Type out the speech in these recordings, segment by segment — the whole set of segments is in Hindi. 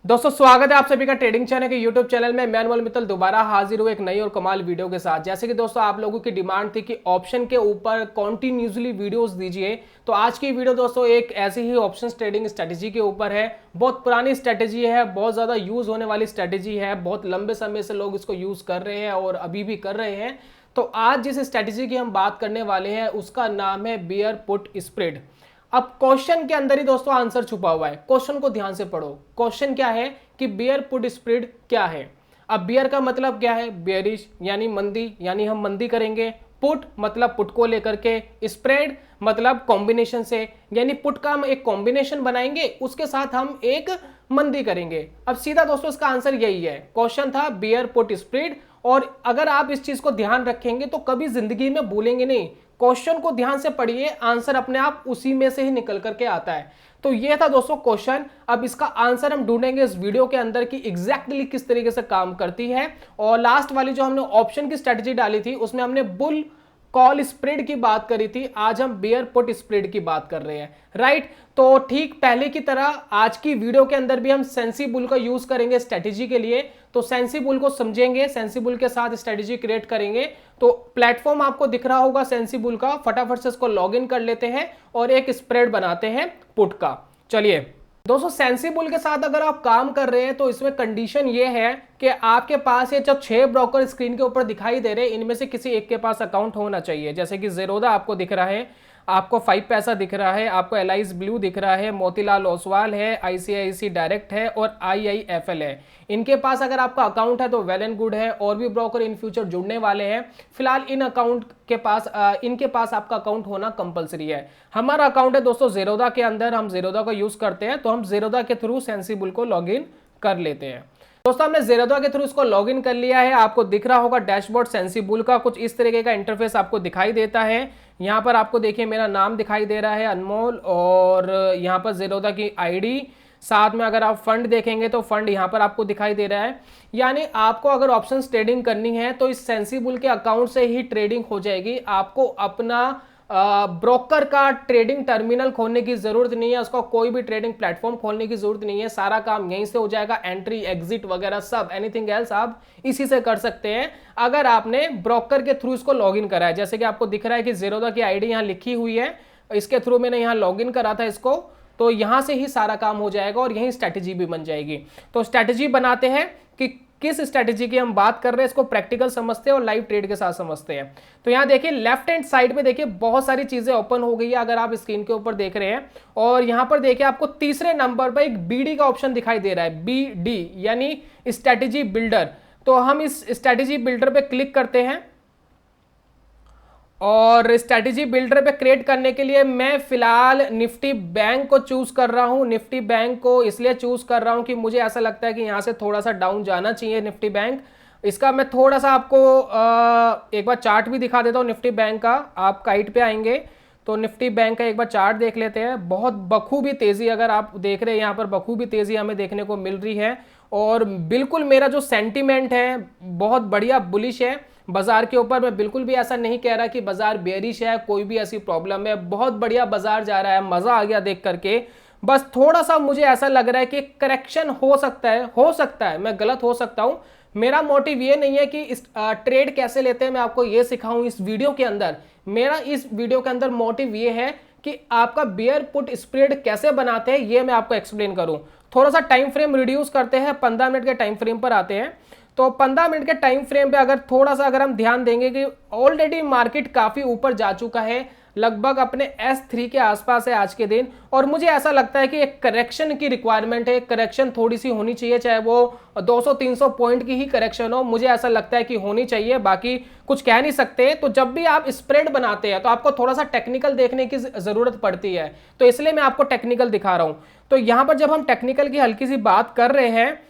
दोस्तों स्वागत है आप सभी का ट्रेडिंग चैनल के यूट्यूब चैनल में। मैं अनमोल मित्तल दोबारा हाजिर हूँ एक नई और कमाल वीडियो के साथ। जैसे कि दोस्तों आप लोगों की डिमांड थी कि ऑप्शन के ऊपर कॉन्टिन्यूसली वीडियोस दीजिए, तो आज की वीडियो दोस्तों एक ऐसी ही ऑप्शन ट्रेडिंग स्ट्रेटेजी के ऊपर है। बहुत पुरानी स्ट्रेटेजी है, बहुत ज़्यादा यूज होने वाली स्ट्रेटेजी है, बहुत लंबे समय से लोग इसको यूज कर रहे हैं और अभी भी कर रहे हैं। तो आज जिस स्ट्रेटेजी की हम बात करने वाले हैं उसका नाम है बियर पुट स्प्रेड। अब क्वेश्चन के अंदर ही दोस्तों आंसर छुपा हुआ है, क्वेश्चन को ध्यान से पढ़ो। क्वेश्चन क्या है कि बियर पुट स्प्रेड क्या है। अब बियर का मतलब क्या है, बेयरिश यानी मंदी, यानी हम मंदी करेंगे। पुट मतलब पुट को लेकर के, स्प्रेड मतलब कॉम्बिनेशन से, यानी पुट का हम एक कॉम्बिनेशन बनाएंगे उसके साथ हम एक मंदी करेंगे। अब सीधा दोस्तों इसका आंसर यही है। क्वेश्चन था बियर पुट स्प्रेड, और अगर आप इस चीज को ध्यान रखेंगे तो कभी जिंदगी में भूलेंगे नहीं। क्वेश्चन को ध्यान से पढ़िए, आंसर अपने आप उसी में से ही निकल करके आता है। तो ये था दोस्तों क्वेश्चन। अब इसका आंसर हम ढूंढेंगे इस वीडियो के अंदर कि एग्जैक्टली किस तरीके से काम करती है। और लास्ट वाली जो हमने ऑप्शन की स्ट्रेटजी डाली थी उसमें हमने बुल कॉल स्प्रेड की बात करी थी, आज हम बियर पुट स्प्रेड की बात कर रहे हैं, राइट। तो ठीक पहले की तरह आज की वीडियो के अंदर भी हम सेंसिबुल का यूज करेंगे स्ट्रेटेजी के लिए। तो सेंसिबुल को समझेंगे, सेंसिबुल के साथ स्ट्रेटेजी क्रिएट करेंगे। तो प्लेटफॉर्म आपको दिख रहा होगा सेंसिबुल का, फटाफट से इसको लॉग इन कर लेते हैं और एक स्प्रेड बनाते हैं पुट का। चलिए दोस्तों, सेंसिबुल के साथ अगर आप काम कर रहे हैं तो इसमें कंडीशन ये है कि आपके पास ये जब 6 ब्रोकर स्क्रीन के ऊपर दिखाई दे रहे हैं, इनमें से किसी एक के पास अकाउंट होना चाहिए। जैसे कि ज़ेरोधा आपको दिख रहा है, आपको 5 पैसा दिख रहा है, आपको एलाइज ब्लू दिख रहा है, मोतीलाल ओसवाल है, आईसीआईसी डायरेक्ट है और आईआईएफएल है। इनके पास अगर आपका अकाउंट है तो वेल एंड गुड है। और भी ब्रोकर इन फ्यूचर जुड़ने वाले हैं। फिलहाल इन अकाउंट के पास इनके पास आपका अकाउंट होना कंपलसरी है। हमारा अकाउंट है दोस्तों ज़ेरोधा के अंदर, हम ज़ेरोधा का यूज करते हैं, तो हम ज़ेरोधा के थ्रू सेंसिबुल को लॉग इन कर लेते हैं। दोस्तों हमने ज़ेरोधा के थ्रू इसको लॉगिन कर लिया है। आपको दिख रहा होगा डैशबोर्ड सेंसिबुल का कुछ इस तरीके का इंटरफेस आपको दिखाई देता है। यहाँ पर आपको देखिए मेरा नाम दिखाई दे रहा है अनमोल, और यहाँ पर ज़ेरोधा की आईडी, साथ में अगर आप फंड देखेंगे तो फंड यहाँ पर आपको दिखाई दे रहा है। यानी आपको अगर ऑप्शन ट्रेडिंग करनी है तो इस सेंसिबुल के अकाउंट से ही ट्रेडिंग हो जाएगी। आपको अपना ब्रोकर का ट्रेडिंग टर्मिनल खोलने की जरूरत नहीं है, उसका कोई भी ट्रेडिंग प्लेटफॉर्म खोलने की जरूरत नहीं है। सारा काम यहीं से हो जाएगा, एंट्री एग्जिट वगैरह सब, एनीथिंग एल्स आप इसी से कर सकते हैं अगर आपने ब्रोकर के थ्रू इसको लॉगिन करा है। जैसे कि आपको दिख रहा है कि ज़ेरोधा की आईडी यहाँ लिखी हुई है, इसके थ्रू मैंने यहाँ लॉगिन करा था इसको, तो यहां से ही सारा काम हो जाएगा और यही स्ट्रैटेजी भी बन जाएगी। तो स्ट्रैटेजी बनाते हैं कि किस स्ट्रैटेजी की हम बात कर रहे हैं, इसको प्रैक्टिकल समझते हैं और लाइव ट्रेड के साथ समझते हैं। तो यहां देखिए लेफ्ट हैंड साइड पे देखिए बहुत सारी चीजें ओपन हो गई है अगर आप स्क्रीन के ऊपर देख रहे हैं। और यहां पर देखिए आपको तीसरे नंबर पर एक बीडी का ऑप्शन दिखाई दे रहा है, बीडी यानी स्ट्रैटेजी बिल्डर। तो हम इस स्ट्रैटेजी बिल्डर पे क्लिक करते हैं और स्ट्रैटेजी बिल्डर पे क्रिएट करने के लिए मैं फिलहाल निफ्टी बैंक को चूज कर रहा हूं। निफ्टी बैंक को इसलिए चूज कर रहा हूं कि मुझे ऐसा लगता है कि यहां से थोड़ा सा डाउन जाना चाहिए निफ्टी बैंक। इसका मैं थोड़ा सा आपको एक बार चार्ट भी दिखा देता हूं निफ्टी बैंक का। आप काइट पे आएंगे तो निफ्टी बैंक का एक बार चार्ट देख लेते हैं। बहुत बखूबी तेजी, अगर आप देख रहे हैं यहाँ पर बखूबी तेजी हमें देखने को मिल रही है। और बिल्कुल मेरा जो सेंटीमेंट है बहुत बढ़िया बुलिश है बाजार के ऊपर। मैं बिल्कुल भी ऐसा नहीं कह रहा कि बाजार बेरिश है, कोई भी ऐसी प्रॉब्लम है, बहुत बढ़िया बाजार जा रहा है, मजा आ गया देख करके। बस थोड़ा सा मुझे ऐसा लग रहा है कि करेक्शन हो सकता है, मैं गलत हो सकता हूं। मेरा मोटिव ये नहीं है कि इस ट्रेड कैसे लेते हैं मैं आपको ये सिखाऊं इस वीडियो के अंदर। मेरा इस वीडियो के अंदर मोटिव ये है कि आपका बियर पुट स्प्रेड कैसे बनाते हैं ये मैं आपको एक्सप्लेन करूं। थोड़ा सा टाइम फ्रेम रिड्यूस करते हैं, 15 मिनट के टाइम फ्रेम पर आते हैं। तो 15 मिनट के टाइम फ्रेम पे अगर थोड़ा सा अगर हम ध्यान देंगे कि ऑलरेडी मार्केट काफी ऊपर जा चुका है, लगभग अपने S3 के आसपास है आज के दिन। और मुझे ऐसा लगता है कि एक करेक्शन की रिक्वायरमेंट है, करेक्शन थोड़ी सी होनी चाहिए, चाहे वो 200-300 पॉइंट की ही करेक्शन हो, मुझे ऐसा लगता है कि होनी चाहिए, बाकी कुछ कह नहीं सकते। तो जब भी आप स्प्रेड बनाते हैं तो आपको थोड़ा सा टेक्निकल देखने की जरूरत पड़ती है, तो इसलिए मैं आपको टेक्निकल दिखा रहा हूं। तो यहां पर जब हम टेक्निकल की हल्की सी बात कर रहे हैं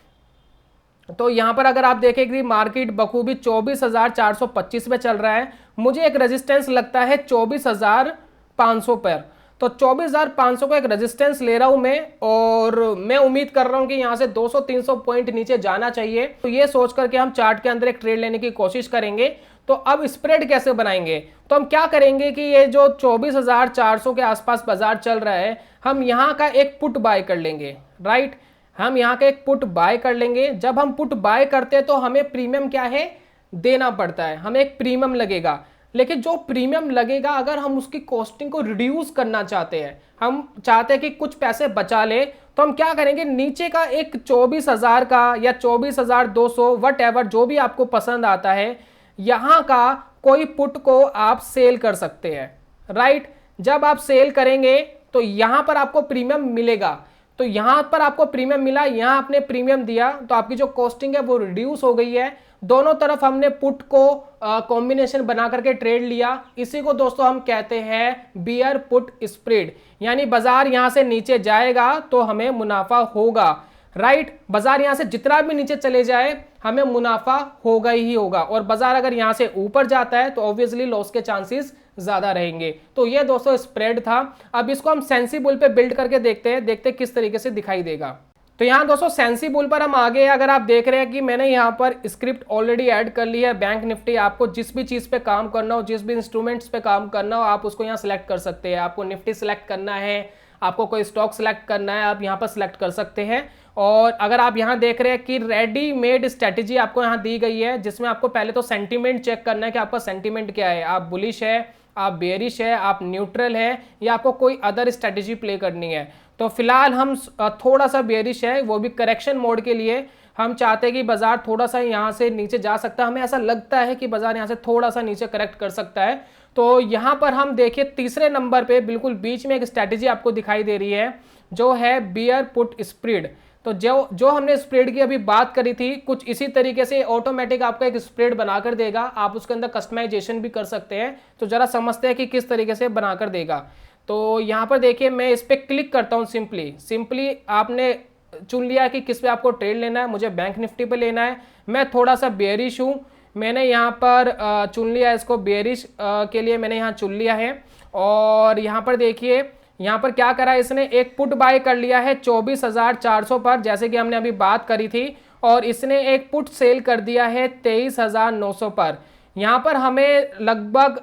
तो यहां पर अगर आप देखें कि मार्केट बखूबी 24,425 पे चल रहा है, मुझे एक रेजिस्टेंस लगता है 24,500 पर। तो 24,500 का एक रेजिस्टेंस ले रहा हूं मैं, और मैं उम्मीद कर रहा हूं कि यहां से 200-300 पॉइंट नीचे जाना चाहिए। तो ये सोच करके हम चार्ट के अंदर एक ट्रेड लेने की कोशिश करेंगे। तो अब स्प्रेड कैसे बनाएंगे, तो हम क्या करेंगे कि ये जो 24,400 के आसपास बाजार चल रहा है, हम यहां का एक पुट बाय कर लेंगे, राइट। हम यहाँ का एक पुट बाय कर लेंगे। जब हम पुट बाय करते हैं तो हमें प्रीमियम क्या है, देना पड़ता है, हमें एक प्रीमियम लगेगा। लेकिन जो प्रीमियम लगेगा, अगर हम उसकी कॉस्टिंग को रिड्यूस करना चाहते हैं, हम चाहते हैं कि कुछ पैसे बचा ले, तो हम क्या करेंगे, नीचे का एक 24,000 का या 24,200 वट एवर जो भी आपको पसंद आता है, यहां का कोई पुट को आप सेल कर सकते हैं, राइट। जब आप सेल करेंगे तो यहां पर आपको प्रीमियम मिलेगा। तो यहां पर आपको प्रीमियम मिला, यहां आपने प्रीमियम दिया, तो आपकी जो कॉस्टिंग है वो रिड्यूस हो गई है। दोनों तरफ हमने पुट को कॉम्बिनेशन बना करके ट्रेड लिया। इसी को दोस्तों हम कहते हैं बियर पुट स्प्रेड, यानी बाजार यहां से नीचे जाएगा तो हमें मुनाफा होगा, राइट। बाजार यहां से जितना भी नीचे चले जाए हमें मुनाफा होगा ही होगा, और बाजार अगर यहां से ऊपर जाता है तो ऑब्वियसली लॉस के चांसेस ज्यादा रहेंगे। तो ये दोस्तों स्प्रेड था। अब इसको हम सेंसिबल पे बिल्ड करके देखते हैं किस तरीके से दिखाई देगा। तो यहाँ दोस्तों सेंसिबल पर हम आगे, अगर आप देख रहे हैं कि मैंने यहाँ पर स्क्रिप्ट ऑलरेडी ऐड कर ली है बैंक निफ्टी। आपको जिस भी चीज़ पे काम करना हो, जिस भी इंस्ट्रूमेंट्स पे काम करना हो, आप उसको यहाँ सिलेक्ट कर सकते हैं। आपको निफ्टी सिलेक्ट करना है, आपको कोई स्टॉक सिलेक्ट करना है, आप यहाँ पर सिलेक्ट कर सकते हैं। और अगर आप यहाँ देख रहे हैं कि रेडीमेड स्ट्रेटेजी आपको यहाँ दी गई है, जिसमें आपको पहले तो सेंटीमेंट चेक करना है कि आपका सेंटीमेंट क्या है, आप बुलिश है, आप बेरिश है, आप न्यूट्रल है, या आपको कोई अदर स्ट्रेटेजी प्ले करनी है। तो फिलहाल हम थोड़ा सा बेरिश है, वो भी करेक्शन मोड के लिए। हम चाहते हैं कि बाजार थोड़ा सा यहाँ से नीचे जा सकता है, हमें ऐसा लगता है कि बाजार यहाँ से थोड़ा सा नीचे करेक्ट कर सकता है। तो यहाँ पर हम देखिए तीसरे नंबर पे बिल्कुल बीच में एक स्ट्रेटेजी आपको दिखाई दे रही है, जो है बियर पुट स्प्रेड। तो जो हमने स्प्रेड की अभी बात करी थी, कुछ इसी तरीके से ऑटोमेटिक आपका एक स्प्रेड बनाकर देगा। आप उसके अंदर कस्टमाइजेशन भी कर सकते हैं। तो जरा समझते हैं कि किस तरीके से बनाकर देगा। तो यहाँ पर देखिए मैं इस पर क्लिक करता हूँ। सिंपली आपने चुन लिया कि किस पे आपको ट्रेड लेना है। मुझे बैंक निफ्टी पे लेना है। मैं थोड़ा सा बेयरिश हूँ, मैंने यहाँ पर चुन लिया इसको, बेयरिश के लिए मैंने यहाँ चुन लिया है। और यहाँ पर देखिए यहाँ पर क्या करा इसने, एक पुट बाय कर लिया है 24,400 पर, जैसे कि हमने अभी बात करी थी। और इसने एक पुट सेल कर दिया है 23,900 पर। यहाँ पर हमें लगभग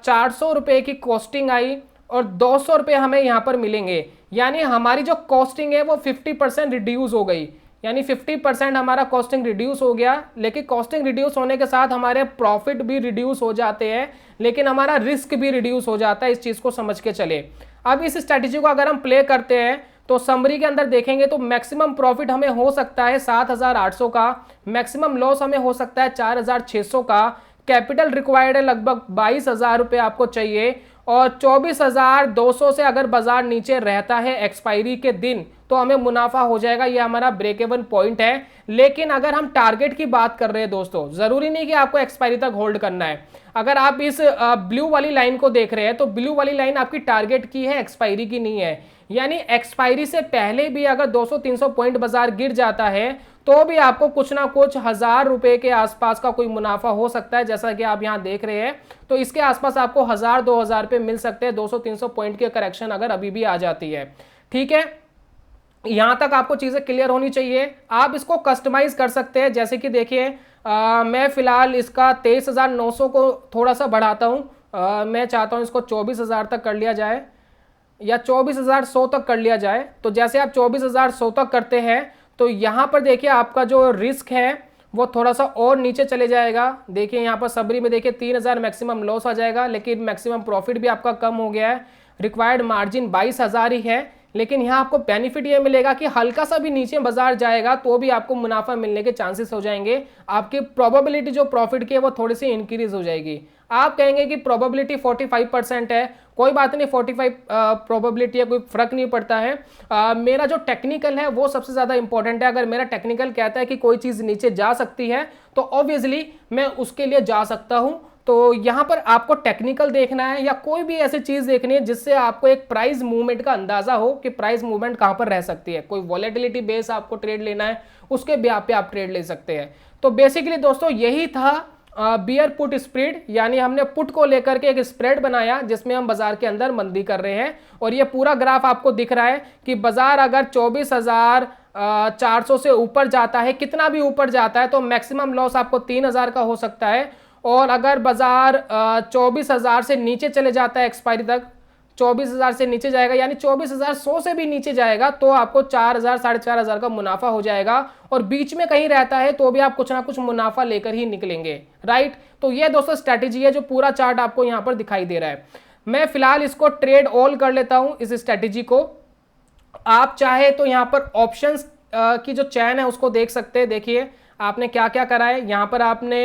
400 रुपये की कॉस्टिंग आई और 200 रुपये हमें यहाँ पर मिलेंगे। यानी हमारी जो कॉस्टिंग है वो 50% रिड्यूस हो गई, यानी 50% हमारा कॉस्टिंग रिड्यूस हो गया। लेकिन कॉस्टिंग रिड्यूस होने के साथ हमारे प्रॉफिट भी रिड्यूस हो जाते हैं, लेकिन हमारा रिस्क भी रिड्यूस हो जाता है। इस चीज़ को समझ के चले। अब इस स्ट्रैटेजी को अगर हम प्ले करते हैं तो समरी के अंदर देखेंगे तो मैक्सिमम प्रॉफिट हमें हो सकता है 7,800 का, मैक्सिमम लॉस हमें हो सकता है 4,600 का। कैपिटल रिक्वायर्ड है लगभग 22,000 रुपये आपको चाहिए। और 24,200 से अगर बाजार नीचे रहता है एक्सपायरी के दिन तो हमें मुनाफा हो जाएगा। ये हमारा ब्रेक इवन पॉइंट है। लेकिन अगर हम टारगेट की बात कर रहे हैं दोस्तों, जरूरी नहीं कि आपको एक्सपायरी तक होल्ड करना है। अगर आप इस ब्लू वाली लाइन को देख रहे हैं तो ब्लू वाली लाइन आपकी टारगेट की है, एक्सपायरी की नहीं है। यानी एक्सपायरी से पहले भी अगर 200-300 पॉइंट बाजार गिर जाता है तो भी आपको कुछ ना कुछ 1,000 रुपए के आसपास का कोई मुनाफा हो सकता है, जैसा कि आप यहां देख रहे हैं। तो इसके आसपास आपको 1,000-2,000 रुपए मिल सकते हैं 200-300 पॉइंट की करेक्शन अगर अभी भी आ जाती है। ठीक है, यहां तक आपको चीजें क्लियर होनी चाहिए। आप इसको कस्टमाइज कर सकते हैं, जैसे कि देखिए मैं फिलहाल इसका 23,900 को थोड़ा सा बढ़ाता हूं। मैं चाहता हूं इसको 24,000 तक कर लिया जाए या 24,100 तक कर लिया जाए। तो जैसे आप 24,100 तक करते हैं तो यहां पर देखिए आपका जो रिस्क है वो थोड़ा सा और नीचे चले जाएगा। देखिए यहाँ पर सबरी में देखिए 3,000 मैक्सिमम लॉस आ जाएगा, लेकिन मैक्सिमम प्रॉफिट भी आपका कम हो गया है। रिक्वायर्ड मार्जिन 22,000 ही है, लेकिन यहाँ आपको बेनिफिट ये मिलेगा कि हल्का सा भी नीचे बाजार जाएगा तो भी आपको मुनाफा मिलने के चांसेस हो जाएंगे। आपकी प्रोबेबिलिटी जो प्रॉफिट की है वो थोड़ी सी इंक्रीज हो जाएगी। आप कहेंगे कि प्रोबेबिलिटी 45% है, कोई बात नहीं, 45 प्रोबेबिलिटी है, कोई फर्क नहीं पड़ता है। मेरा जो टेक्निकल है वो सबसे ज़्यादा इंपॉर्टेंट है। अगर मेरा टेक्निकल कहता है कि कोई चीज़ नीचे जा सकती है तो ऑब्वियसली मैं उसके लिए जा सकता हूं। तो यहाँ पर आपको टेक्निकल देखना है या कोई भी ऐसी चीज़ देखनी है जिससे आपको एक प्राइस मूवमेंट का अंदाजा हो कि प्राइस मूवमेंट कहाँ पर रह सकती है। कोई वॉलेटिलिटी बेस आपको ट्रेड लेना है, उसके ब्याह पे आप ट्रेड ले सकते हैं। तो बेसिकली दोस्तों यही था बियर पुट स्प्रेड, यानी हमने पुट को लेकर के एक स्प्रेड बनाया जिसमें हम बाजार के अंदर मंदी कर रहे हैं। और ये पूरा ग्राफ आपको दिख रहा है कि बाजार अगर 24,400 से ऊपर जाता है, कितना भी ऊपर जाता है, तो मैक्सिमम लॉस आपको 3,000 का हो सकता है। और अगर बाजार 24,000 से नीचे चले जाता है एक्सपायरी तक, 24,000 से नीचे जाएगा, यानी 24,100 से भी नीचे जाएगा तो आपको 4,000 4,500 का मुनाफा हो जाएगा, और बीच में कहीं रहता है तो भी आप कुछ ना कुछ मुनाफा लेकर ही निकलेंगे, राइट। तो ये दोस्तों स्ट्रैटेजी है जो पूरा चार्ट आपको यहाँ पर दिखाई दे रहा है। मैं फिलहाल इसको ट्रेड ऑल कर लेता हूँ इस स्ट्रैटेजी को। आप चाहे तो यहाँ पर ऑप्शंस की जो चैन है उसको देख सकते हैं। देखिए आपने क्या क्या करा है, यहाँ पर आपने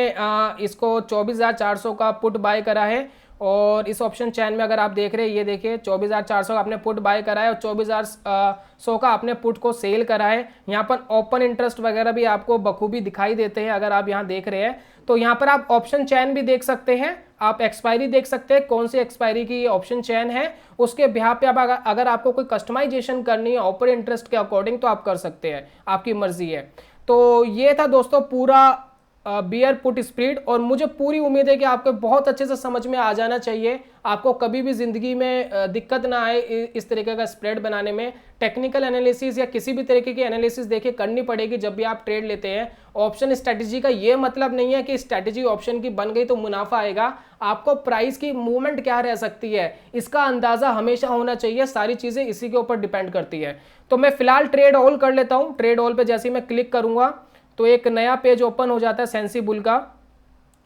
इसको 24,400 का पुट बाय करा है, और इस ऑप्शन चैन में अगर आप देख रहे हैं ये देखिए 24,400 का आपने पुट बाय करा है और 24,100 का आपने पुट को सेल करा है। यहाँ पर ओपन इंटरेस्ट वगैरह भी आपको बखूबी दिखाई देते हैं अगर आप यहाँ देख रहे हैं। तो यहाँ पर आप ऑप्शन चैन भी देख सकते हैं, आप एक्सपायरी देख सकते हैं कौन सी एक्सपायरी की ऑप्शन चैन है, उसके बिहार पे आप अगर आपको कोई कस्टमाइजेशन करनी है ओपन इंटरेस्ट के अकॉर्डिंग तो आप कर सकते हैं, आपकी मर्जी है। तो ये था दोस्तों पूरा बियर पुट स्प्रेड, और मुझे पूरी उम्मीद है कि आपको बहुत अच्छे से समझ में आ जाना चाहिए, आपको कभी भी जिंदगी में दिक्कत ना आए इस तरीके का स्प्रेड बनाने में। टेक्निकल एनालिसिस या किसी भी तरीके की एनालिसिस देखिए करनी पड़ेगी जब भी आप ट्रेड लेते हैं। ऑप्शन स्ट्रैटेजी का ये मतलब नहीं है कि स्ट्रैटेजी ऑप्शन की बन गई तो मुनाफा आएगा, आपको प्राइस की मूवमेंट क्या रह सकती है इसका अंदाजा हमेशा होना चाहिए, सारी चीजें इसी के ऊपर डिपेंड करती है। तो मैं फिलहाल ट्रेड ऑल कर लेता हूँ। ट्रेड ऑल पे जैसे ही मैं क्लिक करूंगा तो एक नया पेज ओपन हो जाता है सेंसिबुल का,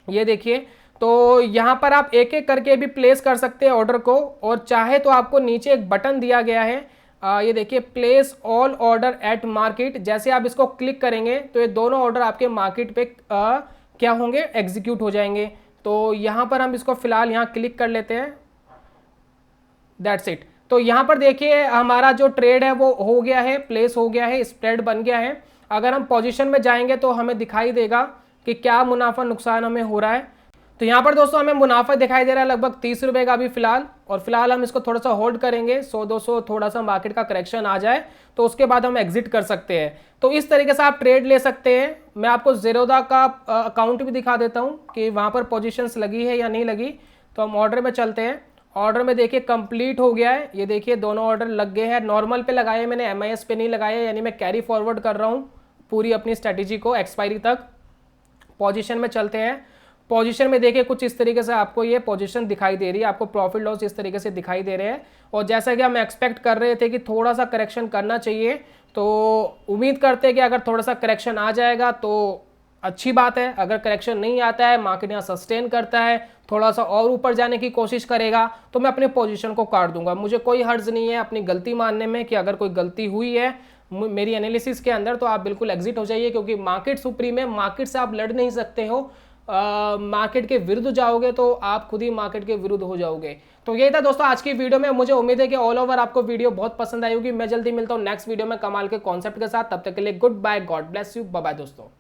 ये देखिए। तो यहाँ पर आप एक एक करके भी प्लेस कर सकते हैं ऑर्डर को, और चाहे तो आपको नीचे एक बटन दिया गया है, ये देखिए place all order eight market. जैसे आप इसको क्लिक करेंगे तो ये दोनों ऑर्डर आपके मार्केट पे क्या होंगे, एग्जीक्यूट हो जाएंगे। तो यहाँ पर हम इसको फिलहाल यहाँ क्लिक कर लेते हैं, दैट्स इट। तो यहाँ पर देखिए हमारा जो ट्रेड है वो हो गया है, प्लेस हो गया है, स्प्रेड बन गया है। अगर हम पोजीशन में जाएंगे तो हमें दिखाई देगा कि क्या मुनाफा नुकसान हमें हो रहा है। तो यहाँ पर दोस्तों हमें मुनाफा दिखाई दे रहा है लगभग 30 रुपए का अभी फिलहाल, और फिलहाल हम इसको थोड़ा सा होल्ड करेंगे, 100-200 थोड़ा सा मार्केट का करेक्शन आ जाए तो उसके बाद हम एग्जिट कर सकते हैं। तो इस तरीके से आप ट्रेड ले सकते हैं। मैं आपको ज़ेरोधा का अकाउंट भी दिखा देता हूँ कि वहाँ पर पोजिशंस लगी है या नहीं लगी। तो हम ऑर्डर में चलते हैं, ऑर्डर में देखिए कंप्लीट हो गया है, ये देखिए दोनों ऑर्डर लग गए हैं। नॉर्मल पे लगाए मैंने, MIS पे नहीं लगाया, यानी मैं कैरी फॉरवर्ड कर रहा हूँ पूरी अपनी स्ट्रैटेजी को एक्सपायरी तक। पोजीशन में चलते हैं, पोजीशन में देखिए कुछ इस तरीके से आपको ये पोजीशन दिखाई दे रही है, आपको प्रॉफिट लॉस इस तरीके से दिखाई दे रहे हैं। और जैसा कि हम एक्सपेक्ट कर रहे थे कि थोड़ा सा करेक्शन करना चाहिए, तो उम्मीद करते हैं कि अगर थोड़ा सा करेक्शन आ जाएगा तो अच्छी बात है। अगर करेक्शन नहीं आता है, मार्केट यहाँ सस्टेन करता है, थोड़ा सा और ऊपर जाने की कोशिश करेगा, तो मैं अपने पोजीशन को काट दूंगा। मुझे कोई हर्ज नहीं है अपनी गलती मानने में कि अगर कोई गलती हुई है मेरी एनालिसिस के अंदर तो आप बिल्कुल एग्जिट हो जाइए, क्योंकि मार्केट सुप्रीम है, मार्केट से आप लड़ नहीं सकते हो। मार्केट के विरुद्ध जाओगे तो आप खुद ही मार्केट के विरुद्ध हो जाओगे। तो यही था दोस्तों आज की वीडियो में। मुझे उम्मीद है कि ऑल ओवर आपको वीडियो बहुत पसंद आई होगी। मैं जल्दी मिलता हूँ नेक्स्ट वीडियो में कमाल के कॉन्सेप्ट के साथ, तब तक के लिए good bye, God bless you, bye bye दोस्तों।